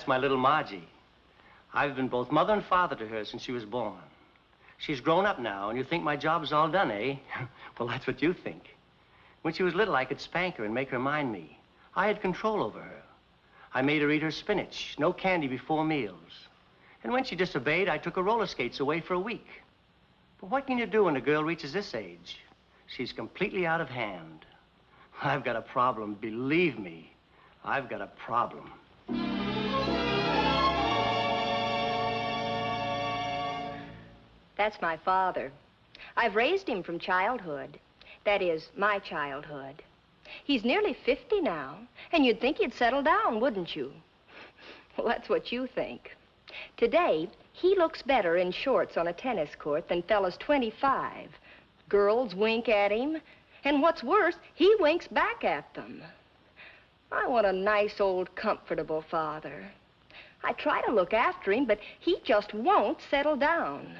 that's my little Margie. I've been both mother and father to her since she was born. She's grown up now, and you think my job is all done, eh? Well, that's what you think. When she was little, I could spank her and make her mind me. I had control over her. I made her eat her spinach, no candy before meals. And when she disobeyed, I took her roller skates away for a week. But what can you do when a girl reaches this age? She's completely out of hand. I've got a problem, believe me. I've got a problem. That's my father. I've raised him from childhood. That is, my childhood. He's nearly 50 now, and you'd think he'd settle down, wouldn't you? Well, that's what you think. Today, he looks better in shorts on a tennis court than fellas 25. Girls wink at him, and what's worse, he winks back at them. I want a nice, old, comfortable father. I try to look after him, but he just won't settle down.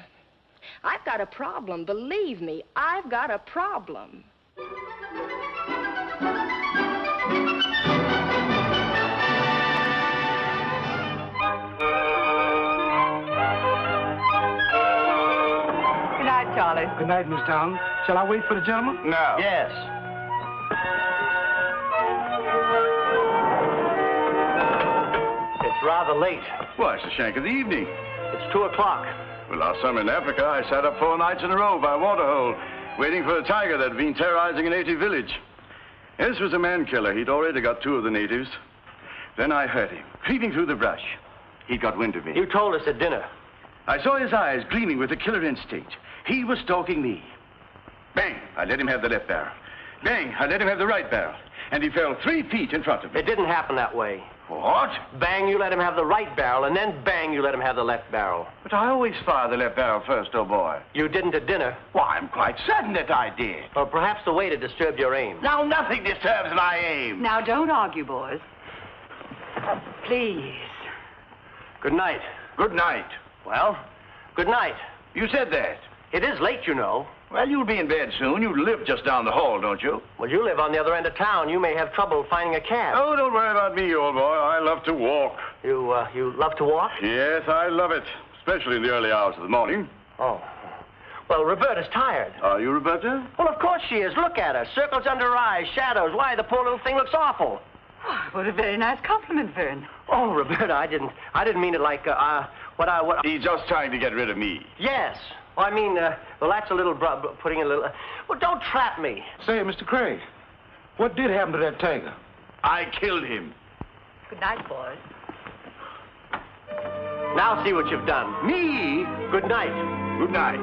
I've got a problem, believe me, I've got a problem. Good night, Charlie. Good night, Miss Town. Shall I wait for the gentleman? No. Yes. It's rather late. Why, it's the shank of the evening. It's 2 o'clock. Well, last summer in Africa, I sat up 4 nights in a row by a waterhole, waiting for a tiger that had been terrorizing a native village. This was a man-killer. He'd already got 2 of the natives. Then I heard him, creeping through the brush. He'd got wind of me. You told us at dinner. I saw his eyes gleaming with a killer instinct. He was stalking me. Bang! I let him have the left barrel. Bang! I let him have the right barrel. And he fell 3 feet in front of me. It didn't happen that way. What? Bang, you let him have the right barrel, and then bang, you let him have the left barrel. But I always fire the left barrel first, oh boy. You didn't at dinner. Why, I'm quite certain that I did. Or perhaps the waiter disturbed your aim. Now, nothing disturbs my aim. Now, don't argue, boys. Please. Good night. Good night. Well, good night. You said that. It is late, you know. Well, you'll be in bed soon. You live just down the hall, don't you? Well, you live on the other end of town. You may have trouble finding a cab. Oh, don't worry about me, old boy. I love to walk. You love to walk? Yes, I love it. Especially in the early hours of the morning. Oh. Well, Roberta's tired. Are you, Roberta? Well, of course she is. Look at her. Circles under her eyes, shadows. Why, the poor little thing looks awful. Oh, what a very nice compliment, Vern. Oh, Roberta, I didn't mean it like, what... He's just trying to get rid of me. Yes. Well, I mean, well, that's a little, putting a little... well, don't trap me. Say, Mr. Craig, what did happen to that tiger? I killed him. Good night, boys. Now see what you've done. Me? Good night. Good night.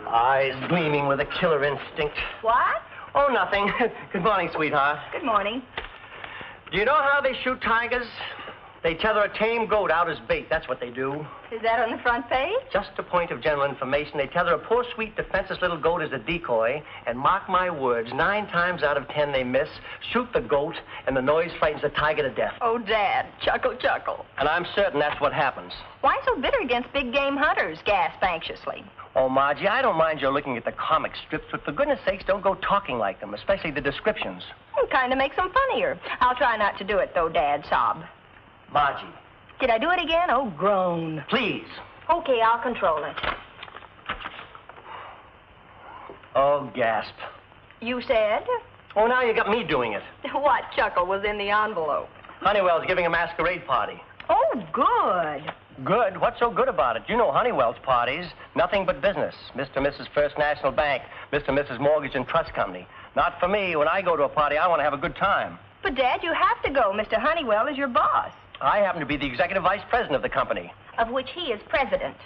Eyes gleaming with a killer instinct. What? Oh, nothing. Good morning, sweetheart. Good morning. Do you know how they shoot tigers? They tether a tame goat out as bait. That's what they do. Is that on the front page? Just a point of general information. They tether a poor, sweet, defenseless little goat as a decoy, and mark my words, 9 times out of 10 they miss, shoot the goat, and the noise frightens the tiger to death. Oh, Dad, chuckle, chuckle. And I'm certain that's what happens. Why so bitter against big game hunters? Gasped anxiously. Oh, Margie, I don't mind your looking at the comic strips, but for goodness sakes, don't go talking like them, especially the descriptions. It kind of makes them funnier. I'll try not to do it, though, Dad. Sob. Margie. Did I do it again? Oh, groan. Please. Okay, I'll control it. Oh, gasp. You said? Oh, now you got me doing it. What chuckle was in the envelope? Honeywell's giving a masquerade party. Oh, good. Good? What's so good about it? You know Honeywell's parties. Nothing but business. Mr. and Mrs. First National Bank, Mr. and Mrs. Mortgage and Trust Company. Not for me. When I go to a party, I want to have a good time. But, Dad, you have to go. Mr. Honeywell is your boss. I happen to be the executive vice president of the company. Of which he is president.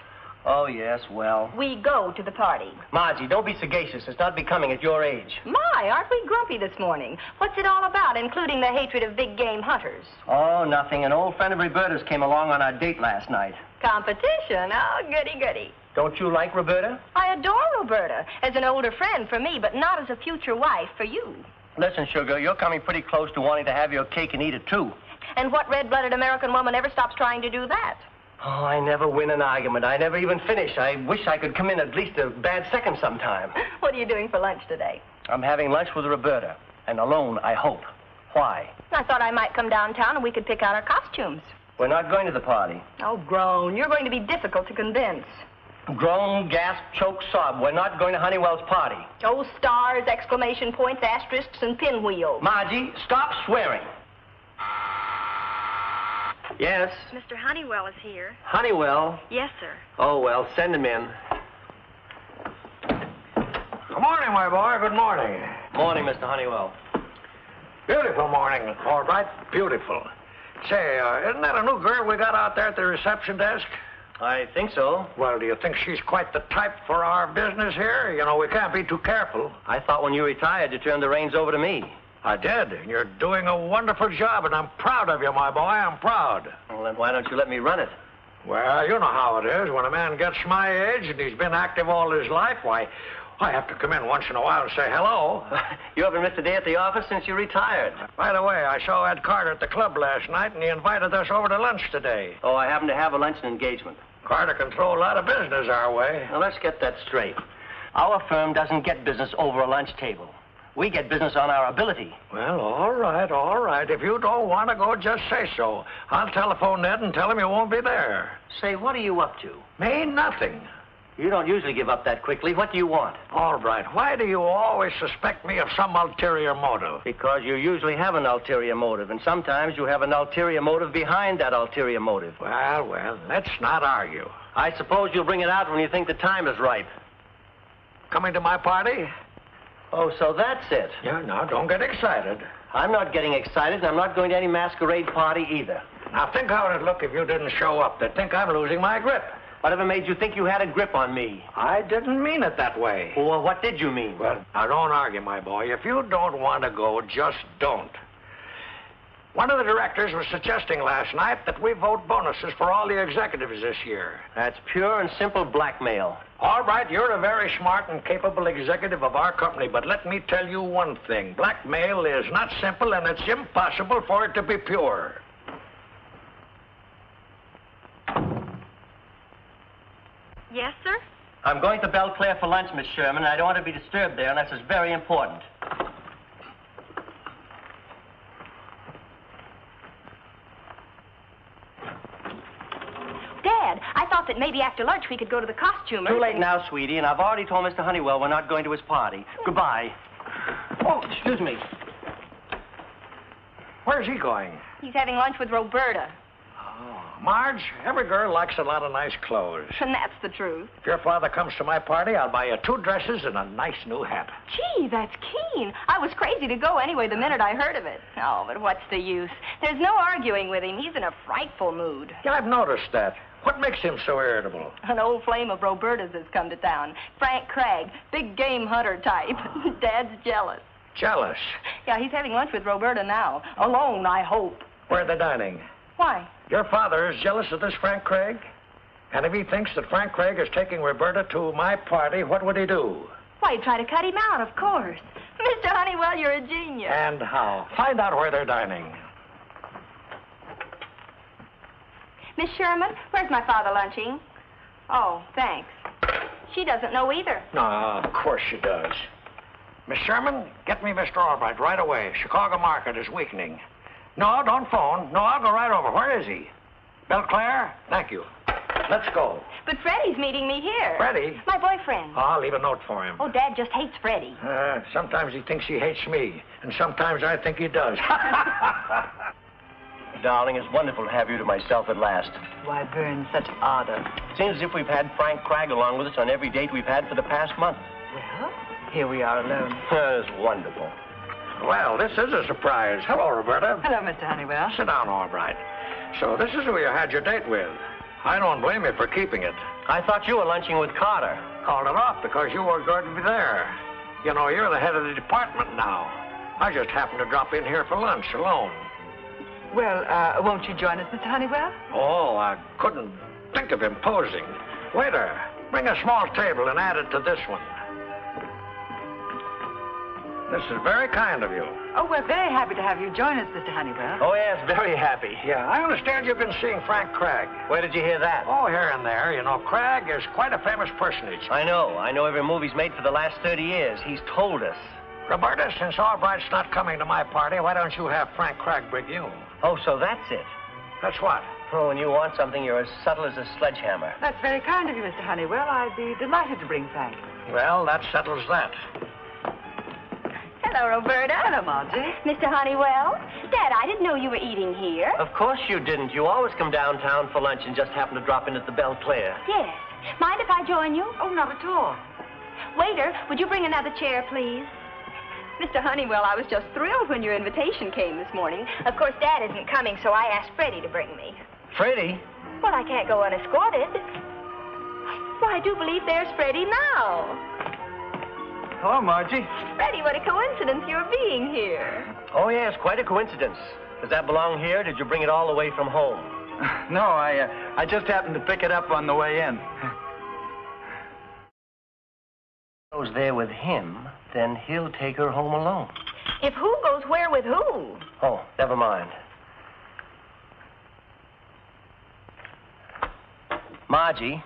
Oh, yes, well. We go to the party. Margie, don't be sagacious. It's not becoming at your age. My, aren't we grumpy this morning? What's it all about, including the hatred of big game hunters? Oh, nothing. An old friend of Roberta's came along on our date last night. Competition? Oh, goody, goody. Don't you like Roberta? I adore Roberta as an older friend for me, but not as a future wife for you. Listen, sugar, you're coming pretty close to wanting to have your cake and eat it, too. And what red-blooded American woman ever stops trying to do that? Oh, I never win an argument. I never even finish. I wish I could come in at least a bad second sometime. What are you doing for lunch today? I'm having lunch with Roberta. And alone, I hope. Why? I thought I might come downtown and we could pick out our costumes. We're not going to the party. Oh, groan. You're going to be difficult to convince. Groan, gasp, choke, sob. We're not going to Honeywell's party. Oh, stars, exclamation points, asterisks, and pinwheels. Margie, stop swearing. Yes? Mr. Honeywell is here. Honeywell? Yes, sir. Oh, well, send him in. Good morning, my boy. Good morning. Morning, Mr. Honeywell. Beautiful morning. All right, beautiful. Say, isn't that a new girl we got out there at the reception desk? I think so. Well, do you think she's quite the type for our business here? You know, we can't be too careful. I thought when you retired, you turned the reins over to me. I did, and you're doing a wonderful job, and I'm proud of you, my boy. I'm proud. Well, then why don't you let me run it? Well, you know how it is. When a man gets my age and he's been active all his life, why, I have to come in once in a while and say hello. You haven't missed a day at the office since you retired. By the way, I saw Ed Carter at the club last night, and he invited us over to lunch today. Oh, I happen to have a luncheon engagement. Carter can throw a lot of business our way. Now, let's get that straight. Our firm doesn't get business over a lunch table. We get business on our ability. Well, all right, all right. If you don't want to go, just say so. I'll telephone Ned and tell him you won't be there. Say, what are you up to? Me, nothing. You don't usually give up that quickly. What do you want? All right. Why do you always suspect me of some ulterior motive? Because you usually have an ulterior motive, and sometimes you have an ulterior motive behind that ulterior motive. Well, let's not argue. I suppose you'll bring it out when you think the time is ripe. Coming to my party? Oh, so that's it. Yeah, now, don't get excited. I'm not getting excited, and I'm not going to any masquerade party either. Now, think how it'd look if you didn't show up. They'd think I'm losing my grip. Whatever made you think you had a grip on me? I didn't mean it that way. Well, what did you mean? Well, now, don't argue, my boy. If you don't want to go, just don't. One of the directors was suggesting last night that we vote bonuses for all the executives this year. That's pure and simple blackmail. All right, you're a very smart and capable executive of our company, but let me tell you one thing. Blackmail is not simple, and it's impossible for it to be pure. Yes, sir? I'm going to Belle Claire for lunch, Miss Sherman, and I don't want to be disturbed there unless it's very important. Dad, I thought that maybe after lunch we could go to the costumer. Too late now, sweetie, and I've already told Mr. Honeywell we're not going to his party. Goodbye. Oh, excuse me. Where's he going? He's having lunch with Roberta. Oh, Marge, every girl likes a lot of nice clothes. And that's the truth. If your father comes to my party, I'll buy you 2 dresses and a nice new hat. Gee, that's keen. I was crazy to go anyway the minute I heard of it. Oh, but what's the use? There's no arguing with him. He's in a frightful mood. Yeah, I've noticed that. What makes him so irritable? An old flame of Roberta's has come to town. Frank Craig, big game hunter type. Dad's jealous. Jealous? Yeah, he's having lunch with Roberta now. Alone, I hope. Where are they dining? Why? Your father is jealous of this Frank Craig? And if he thinks that Frank Craig is taking Roberta to my party, what would he do? Why, he'd try to cut him out, of course. Mr. Honeywell, you're a genius. And how? Find out where they're dining. Miss Sherman, where's my father lunching? Oh, thanks. She doesn't know either. No, of course she does. Miss Sherman, get me Mr. Albright right away. Chicago market is weakening. No, don't phone. No, I'll go right over. Where is he? Belle Claire? Thank you. Let's go. But Freddie's meeting me here. Freddie? My boyfriend. Oh, I'll leave a note for him. Oh, Dad just hates Freddie. Sometimes he thinks he hates me, and sometimes I think he does. Darling, it's wonderful to have you to myself at last. Why, Vern, such ardor. Seems as if we've had Frank Craig along with us on every date we've had for the past month. Well, here we are alone. It's wonderful. Well, this is a surprise. Hello, Roberta. Hello, Mr. Honeywell. Sit down, Albright. So this is who you had your date with. I don't blame you for keeping it. I thought you were lunching with Carter. Called it off because you were going to be there. You know, you're the head of the department now. I just happened to drop in here for lunch alone. Well, won't you join us, Mr. Honeywell? Oh, I couldn't think of imposing. Waiter, bring a small table and add it to this one. This is very kind of you. Oh, we're very happy to have you join us, Mr. Honeywell. Oh, yes, very happy. Yeah, I understand you've been seeing Frank Craig. Where did you hear that? Oh, here and there. You know, Craig is quite a famous personage. I know. I know every movie he's made for the last 30 years. He's told us. Roberta, since Albright's not coming to my party, why don't you have Frank Craig bring you? Oh, so that's it. That's what? Oh, when you want something, you're as subtle as a sledgehammer. That's very kind of you, Mr. Honeywell. I'd be delighted to bring Frank. Well, that settles that. Hello, Roberta. Hello, Margie. Mr. Honeywell. Dad, I didn't know you were eating here. Of course you didn't. You always come downtown for lunch and just happen to drop in at the Belle Claire. Yes. Mind if I join you? Oh, not at all. Waiter, would you bring another chair, please? Mr. Honeywell, I was just thrilled when your invitation came this morning. Of course, Dad isn't coming, so I asked Freddie to bring me. Freddie? Well, I can't go unescorted. Why, I do believe there's Freddie now. Hello, Margie. Freddie, what a coincidence you're being here. Oh, yes, quite a coincidence. Does that belong here? Did you bring it all the way from home? No, I just happened to pick it up on the way in. Goes there with him, then he'll take her home alone. If who goes where with who? Oh, never mind. Margie,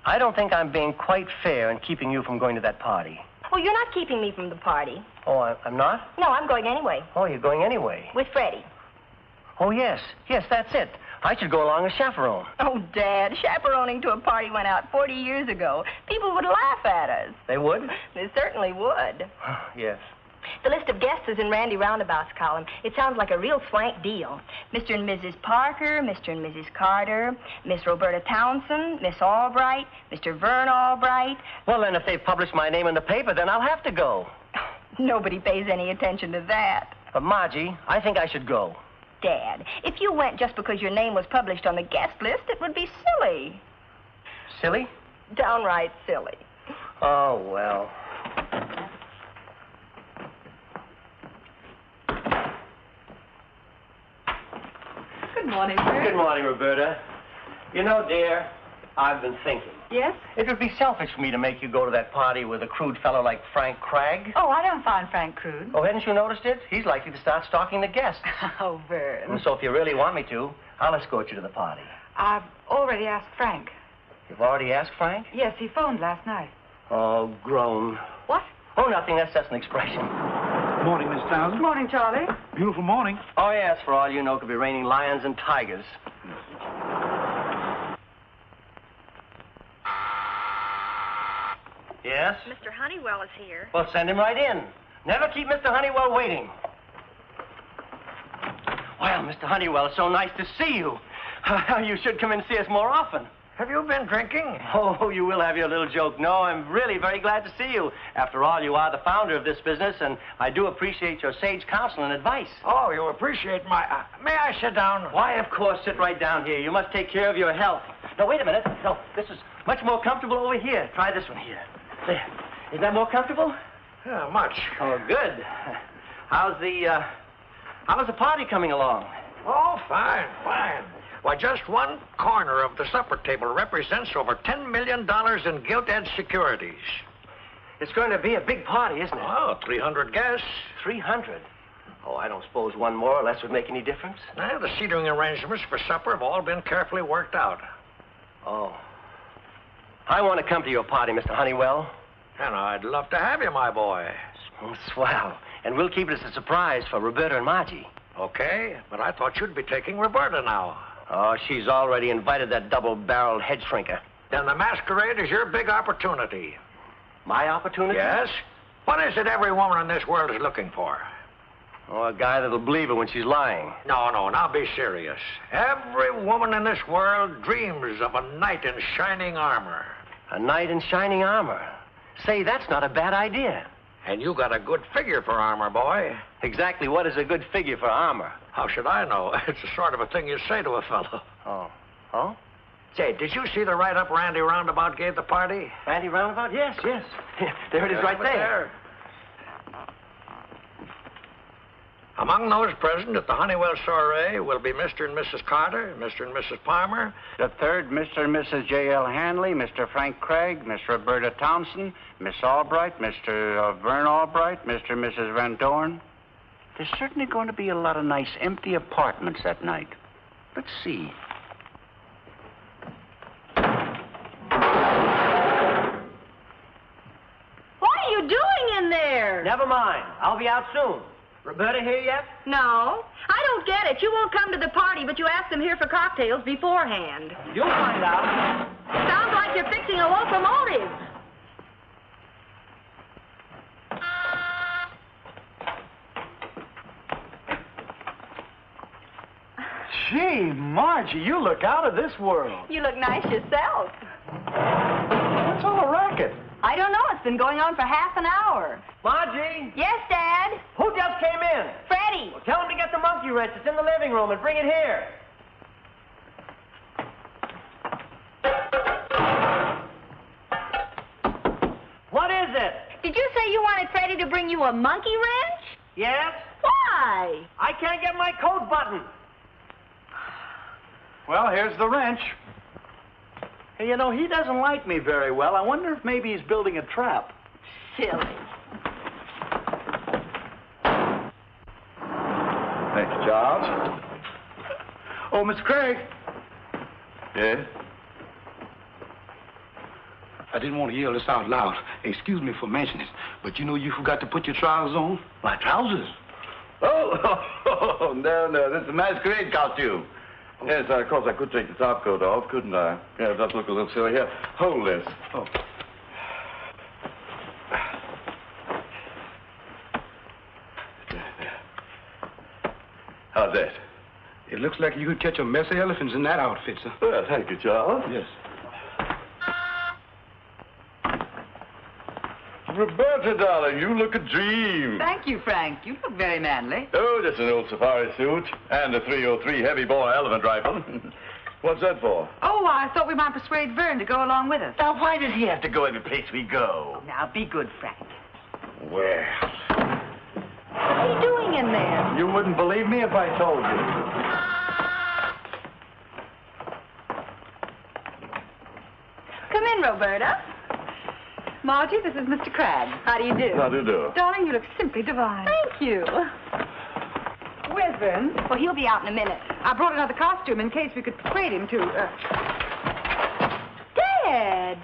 I don't think I'm being quite fair in keeping you from going to that party. Oh, you're not keeping me from the party. Oh, I'm not? No, I'm going anyway. Oh, you're going anyway? With Freddie. Oh, yes. Yes, that's it. I should go along as chaperone. Oh, Dad, chaperoning to a party went out 40 years ago. People would laugh at us. They would? They certainly would. Yes. The list of guests is in Randy Roundabout's column. It sounds like a real swank deal. Mr. and Mrs. Parker, Mr. and Mrs. Carter, Miss Roberta Townsend, Miss Albright, Mr. Vern Albright. Well, then, if they publish my name in the paper, then I'll have to go. Nobody pays any attention to that. But, Margie, I think I should go. Dad, if you went just because your name was published on the guest list, it would be silly. Silly? Downright silly. Oh, well. Good morning, sir. Good morning, Roberta. You know, dear, I've been thinking. Yes? It would be selfish for me to make you go to that party with a crude fellow like Frank Craig. Oh, I don't find Frank crude. Oh, hadn't you noticed it? He's likely to start stalking the guests. Oh, Vern. So if you really want me to, I'll escort you to the party. I've already asked Frank. You've already asked Frank? Yes, he phoned last night. Oh, groan. What? Oh, nothing. That's just an expression. Morning, Miss Townsend. Good morning, Charlie. Beautiful morning. Oh, yes, for all you know, it could be raining lions and tigers. Yes? Mr. Honeywell is here. Well, send him right in. Never keep Mr. Honeywell waiting. Well, Mr. Honeywell, it's so nice to see you. You should come and see us more often. Have you been drinking? Oh, you will have your little joke. No, I'm really very glad to see you. After all, you are the founder of this business, and I do appreciate your sage counsel and advice. Oh, you appreciate my... may I sit down? Why, of course, sit right down here. You must take care of your health. No, wait a minute. No, this is much more comfortable over here. Try this one here. There. Is that more comfortable? Yeah, much. Oh, good. How's the party coming along? Oh, fine, fine. Why, just one corner of the supper table represents over $10 million in gilt-edged securities. It's going to be a big party, isn't it? Oh, 300 guests. 300? Oh, I don't suppose one more or less would make any difference. Now, the seating arrangements for supper have all been carefully worked out. Oh. I want to come to your party, Mr. Honeywell. And I'd love to have you, my boy. Oh, swell. And we'll keep it as a surprise for Roberta and Margie. Okay, but I thought you'd be taking Roberta now. Oh, she's already invited that double-barreled head shrinker. Then the masquerade is your big opportunity. My opportunity? Yes? What is it every woman in this world is looking for? Oh, a guy that'll believe her when she's lying. No, now be serious. Every woman in this world dreams of a knight in shining armor. A knight in shining armor. Say, that's not a bad idea. And you got a good figure for armor, boy. Exactly what is a good figure for armor? How should I know? It's the sort of a thing you say to a fellow. Oh. Oh? Say, did you see the write-up Randy Roundabout gave the party? Randy Roundabout? Yes. There it is right there. Among those present at the Honeywell soiree will be Mr. and Mrs. Carter, Mr. and Mrs. Palmer. The third, Mr. and Mrs. J.L. Hanley, Mr. Frank Craig, Miss Roberta Thompson, Miss Albright, Mr. Vern Albright, Mr. and Mrs. Van Dorn. There's certainly going to be a lot of nice empty apartments that night. Let's see. What are you doing in there? Never mind. I'll be out soon. Roberta here yet? No. I don't get it. You won't come to the party, but you asked them here for cocktails beforehand. You'll find out. Sounds like you're fixing a locomotive. Gee, Margie, you look out of this world. You look nice yourself. What's all the racket? I don't know. It's been going on for half an hour. Margie? Yes, Dad? Who just came in? Freddie. Well, tell him to get the monkey wrench. It's in the living room and bring it here. What is it? Did you say you wanted Freddie to bring you a monkey wrench? Yes? Why? I can't get my coat buttoned. Well, here's the wrench. Hey, you know, he doesn't like me very well. I wonder if maybe he's building a trap. Silly. Thank you, Charles. Oh, Miss Craig. Yes? I didn't want to yell this out loud. Excuse me for mentioning it, but you know you forgot to put your trousers on? My trousers? Oh, no, this is a masquerade costume. Yes, of course I could take the top coat off, couldn't I? Yeah, it does look a little silly. Here, hold this. Oh. How's that? It looks like you could catch a mess of elephants in that outfit, sir. Well, thank you, Charles. Yes. Roberta, darling, you look a dream. Thank you, Frank. You look very manly. Oh, just an old safari suit and a 303 heavy-bore elephant rifle. What's that for? Oh, I thought we might persuade Vern to go along with us. Now, why does he have to go every place we go? Now, be good, Frank. Well, What are you doing in there? You wouldn't believe me if I told you. Come in, Roberta. Margie, this is Mr. Cragg. How do you do? how do you do? Darling, you look simply divine. Thank you. Where's Vern? Well, he'll be out in a minute. I brought another costume in case we could persuade him to, Dad!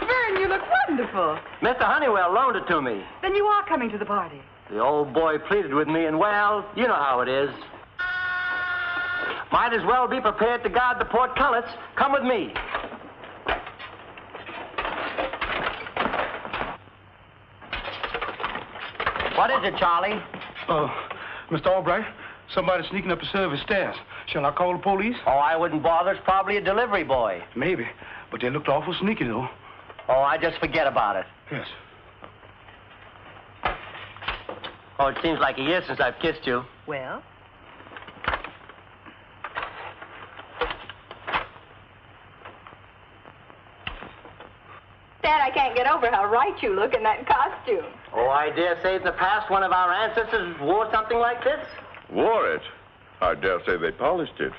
Vern, you look wonderful. Mr. Honeywell loaned it to me. Then you are coming to the party. The old boy pleaded with me, and, well, you know how it is. Might as well be prepared to guard the portcullis. Come with me. What is it, Charlie? Mr. Albright, somebody's sneaking up the service stairs. Shall I call the police? Oh, I wouldn't bother. It's probably a delivery boy. Maybe, but they looked awful sneaky, though. Oh, I just forget about it. Yes. Oh, it seems like a year since I've kissed you. Well? Dad, I can't get over how right you look in that costume. Oh, I dare say in the past one of our ancestors wore something like this. Wore it? I dare say they polished it.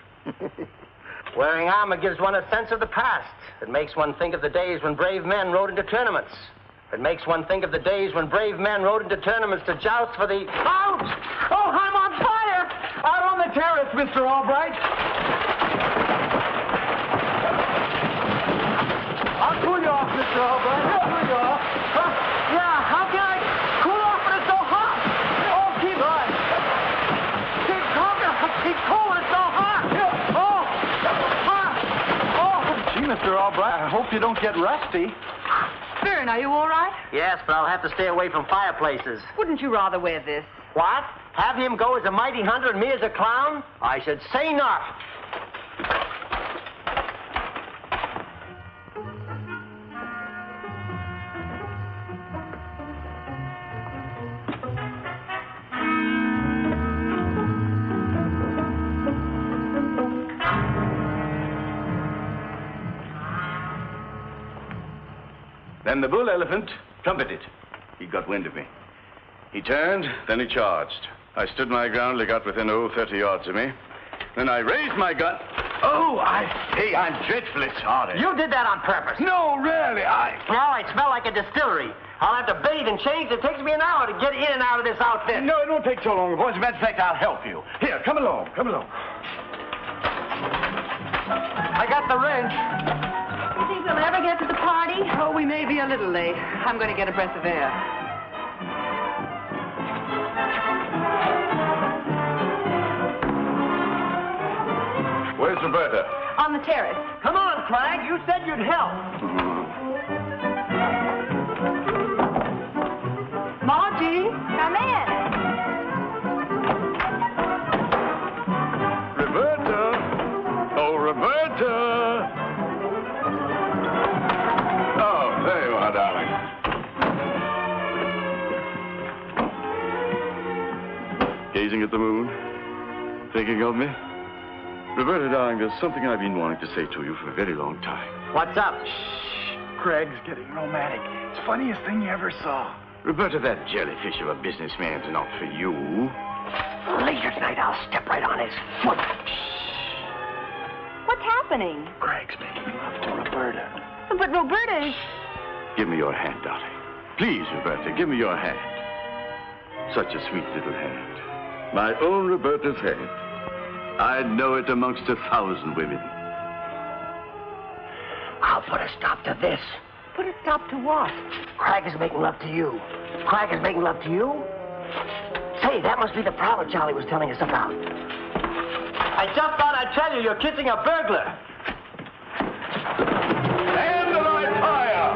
Wearing armor gives one a sense of the past. It makes one think of the days when brave men rode into tournaments. It makes one think of the days when brave men rode into tournaments to joust for the... Ouch! Oh, I'm on fire! Out on the terrace, Mr. Albright. I'll cool you off, Mr. Albright. I'll cool you off. Yeah, how can I cool off when it's so hot? Oh, keep on. Keep talking. Keep cool. It's so hot. Oh, hot. Oh. Gee, Mr. Albright, I hope you don't get rusty. Vern, are you all right? Yes, but I'll have to stay away from fireplaces. Wouldn't you rather wear this? What? Have him go as a mighty hunter and me as a clown? I should say not. Then the bull elephant trumpeted. He got wind of me. He turned, then he charged. I stood my ground till he got within, 30 yards of me. Then I raised my gun. Oh, Hey, I'm dreadfully sorry. You did that on purpose. No, really, Now I smell like a distillery. I'll have to bathe and change. It takes me an hour to get in and out of this outfit. No, it won't take so long, boys. As a matter of fact, I'll help you. Here, come along, come along. I got the wrench. You think we'll ever get to the party? Oh, we may be a little late. I'm going to get a breath of air. Where's Roberta? On the terrace. Come on, Craig. You said you'd help. Margie, come in. Roberta! Oh, Roberta! Oh, there you are, darling. Gazing at the moon? Thinking of me? Roberta, darling, there's something I've been wanting to say to you for a very long time. What's up? Craig's getting romantic. It's the funniest thing you ever saw. Roberta, that jellyfish of a businessman's not for you. Later tonight, I'll step right on his foot. What's happening? Craig's making love to Roberta. But Roberta is... Give me your hand, darling. Please, Roberta, give me your hand. Such a sweet little hand. My own Roberta's hand. I'd know it amongst 1,000 women. I'll put a stop to this. Put a stop to what? Craig is making love to you. Craig is making love to you? Say, that must be the prowler Charlie was telling us about. I just thought I'd tell you you're kissing a burglar. Stand the right fire!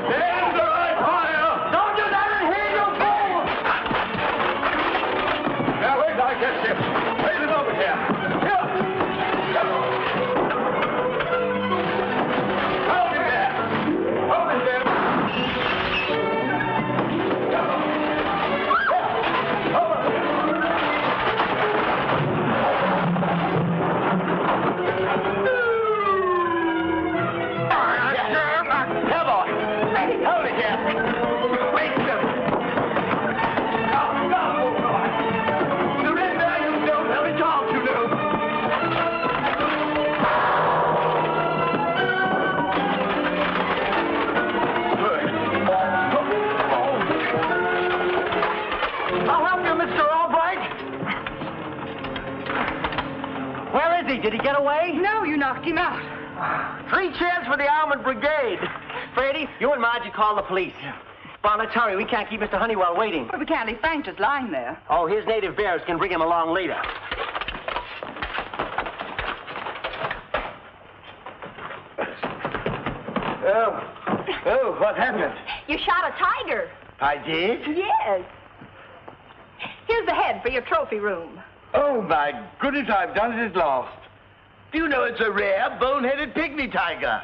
Stand the right fire! Don't do that in here, you fool! Now, wait till I catch him. Raise it over here. Here. Hold him there. Hold him there. Did he get away? No, you knocked him out. 3 cheers for the Armored Brigade. Freddie, you and Margie call the police. Bon, let's hurry. We can't keep Mr. Honeywell waiting. Well, we can't leave Frank just lying there. Oh, his native bears can bring him along later. Oh, what happened? You shot a tiger. I did? Yes. Here's the head for your trophy room. Oh, my goodness, I've done it at last. Do you know it's a rare, bone-headed pygmy tiger?